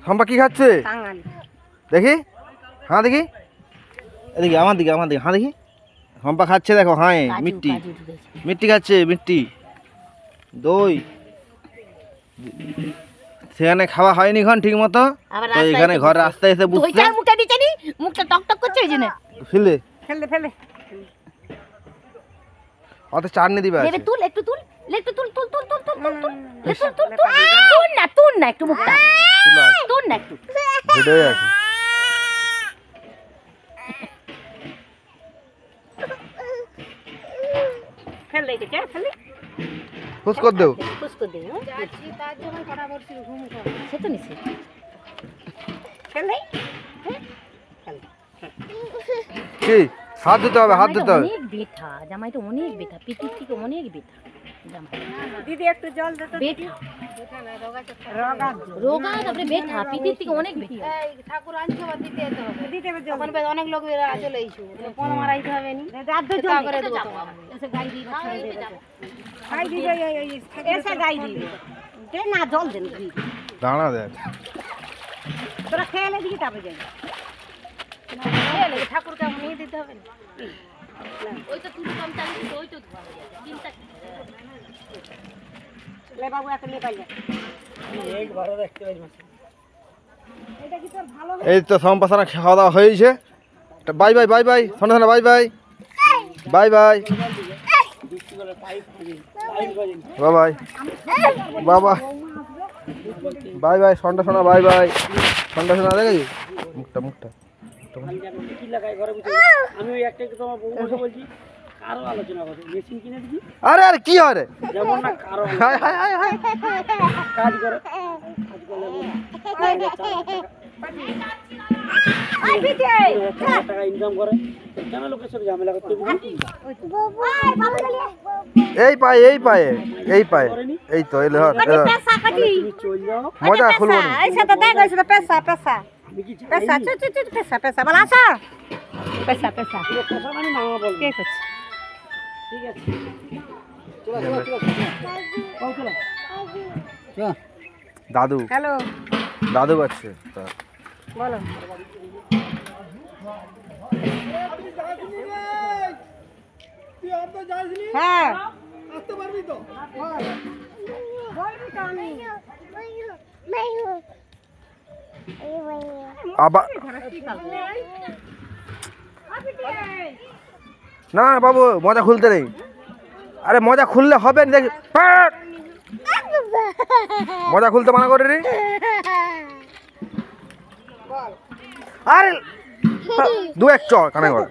সম্পা কি খাচ্ছে দেখি? হ্যাঁ দেখি, এদিকে আমার দিকে হ্যাঁ দেখি। সম্পা খাচ্ছে দেখো, হ্যাঁ মিষ্টি মিষ্টি খাচ্ছে, মিষ্টি দই। সেখানে খাওয়া হয়নি এখন ঠিক মতো, এখানে ঘর রাস্তায় এসে বুঝছে মুখটা টক টক করছে ফেলে ফেলে অত চাটনি দিবে। তুল একটু তুল একটু তুল তুল তুল তুল তুল তুল তুল না তুল না একটু মুখটা তুল না একটু ভিডিও আছে। ফেল দে কে ফেল খুশ কর দেও, খুশ কর দেও যাচ্ছি তার জন্য কটা বলছি ঘুম কর সে তো নিছে ফেল দে কি হাত দিতে হবে, হাত দিতে হবে। অনেক ব্যথা জামাই তো অনেক ব্যথা, পিঠির থেকে অনেক ব্যথা জামাই। দিদি একটু জল দে তো। ব্যথা রোগা তারপরে ব্যথা, পিঠির থেকে অনেক ব্যথা। ঠাকুর আনছে বা দিতে যেতে হবে, দিতে হবে জল। ওখানে অনেক লোক চলে আইছো, ফোন মারাইতে হবে নি। রাত দে জল করে দেব তোমার এসে গাই দি ছেড়ে দে গাই দি এসে গাই দি দে না জল দে দাঁড়া দে তোরা খেলে দিকে তারপরে যাই ঠাকুরকে নিয়ে দিতে হবে না। ওই তো তুই কম চালিয়ে দিতে, ওই তো ধোয়া হয়ে যাবে চিন্তা লে বাবু একটা নিয়ে পাই যা এই ঘরে রাখতে পারি মাছ। এটা কি তোর ভালো? এই তো সম্পাসনা খাওয়া দাওয়া হয়েছে। বাই বাই বাই বাই শোনা শোনা bye bye bye bye bye বাবা বাই বাই সন্ধ্যা শোনা বাই বাই সন্ধ্যা শোনা দেখেছি মুখটা মুখটা কি লাগাই ঘরে বসে আমি ওই একটা তোমার বউ বসে বলছি কারো আলোচনা করতে মেশিন কিনে দিবি। আরে আরে কি হয় রে যেমন না কারো হাই হাই হাই হাই কাজ করে টাকা ইনকাম করে কেন লোকের সাথে ঝামেলা করতে এই পায়ে এই পায়ে এই পায়ে এই তো এলে চল যাও মজা খুলবো না। এই সাথে দেখ এই সাথে পেশা পেশা পেশা চু চু চু পেশা পেশা বল আসা পেশা পেশা কথা মানে মামা বল কে করছে? ঠিক আছে চলো চলো চলো চলো দাদু হ্যালো দাদু বাচ্চা বলো হ্যাঁ আসতে পারবি তো বলবি তো আমি আবার না বাবু মজা খুলতে নেই। আরে মজা খুললে হবে না, দেখ মজা খুলতে মানা করে রে। আরে দু এক চ কানে করে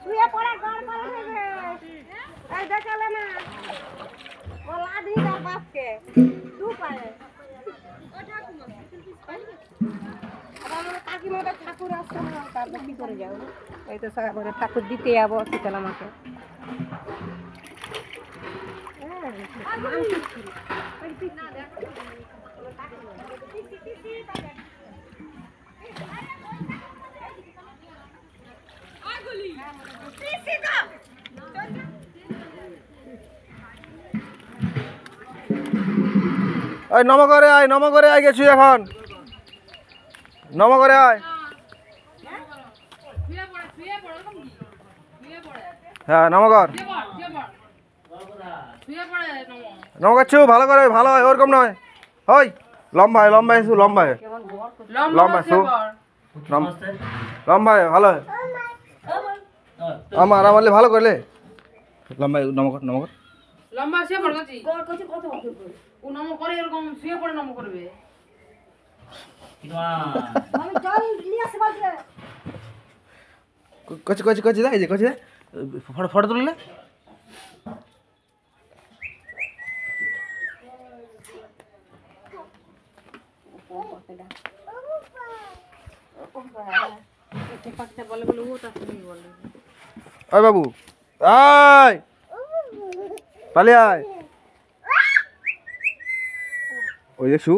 শুয়ে পড়া গড় করে দেবে এই দেখালে না বলা দি তার বাপকে তু পারে ও ঠাকুমা আমার কাকিমাটা ঠাকুর আসছে না তারপর কি করে যাও এই তো সবাই ঠাকুর দিতে যাবো শীতলা মাকে। ওই নম করে আয় গেছি এখন নম করে আয়। হ্যাঁ নমকর নমকাচ্ছু ভালো করে ভালো হয় ওরকম নয় ওই লম্বা লম্বা এসু লম্বা লম্বা এসু লম্বা ভালো হয় আমার আমারলে ভালো করলে লম্বা নমকর নমকর লম্বা শুয়ে পড় গছি কত ও নম করে এরকম শুয়ে পড়ে নম করবে আমি জল নিয়ে আসে বলছে কচি কচি কচি এই যে কচি ফটো ফটো তুললে ওই বাবু আয় পালিয়ে আয় ওই দেখছু